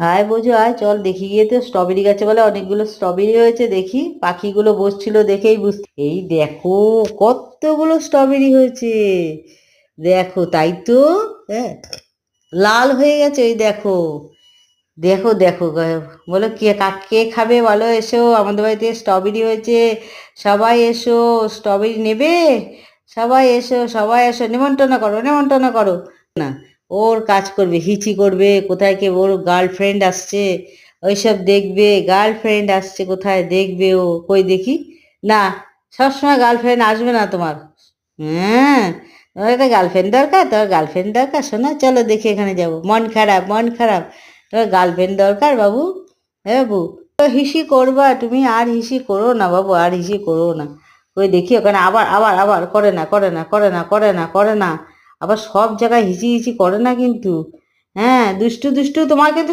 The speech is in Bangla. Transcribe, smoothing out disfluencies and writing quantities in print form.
আয় বোঝো আয়, চল দেখি গিয়ে। তো স্ট্রবেরি গাছে বলে অনেকগুলো স্ট্রবেরি হয়েছে, দেখি পাখিগুলো বসছিল দেখেই এই দেখো কতগুলো স্ট্রবেরি হয়েছে। দেখো তাই তো। হ্যাঁ, লাল হয়ে গেছে ওই দেখো। দেখো দেখো বলো কে কে খাবে বলো, এসো আমাদের বাড়িতে স্ট্রবেরি হয়েছে, সবাই এসো, স্ট্রবেরি নেবে, সবাই এসো, সবাই এসো, নিমন্ত্রণ করো, নিমন্ত্রণ করো। না, ওর কাজ করবে, হিচি করবে, কোথায় কে ওর গার্লফ্রেন্ড আসছে ওইসব দেখবে, গার্লফ্রেন্ড আসছে কোথায় দেখবে ও, কই দেখি। না, সবসময় গার্লফ্রেন্ড আসবে না তোমার। হ্যাঁ, তোমার একটা গার্লফ্রেন্ড দরকার, তোমার গার্লফ্রেন্ড দরকার, শোনা চলো দেখি এখানে যাবো, মন খারাপ মন খারাপ, তোমার গার্লফ্রেন্ড দরকার বাবু। হ্যাঁ বাবু, তো হিসি করবা তুমি, আর হিসি করো না বাবু, আর হিসি করো না। ওই দেখি ওখানে আবার আবার আবার করে না করে না করে না করে না করে না, আবার সব জায়গায় হিসি হিসি করে না কিন্তু। হ্যাঁ, দুষ্টু দুষ্টু তোমার কিন্তু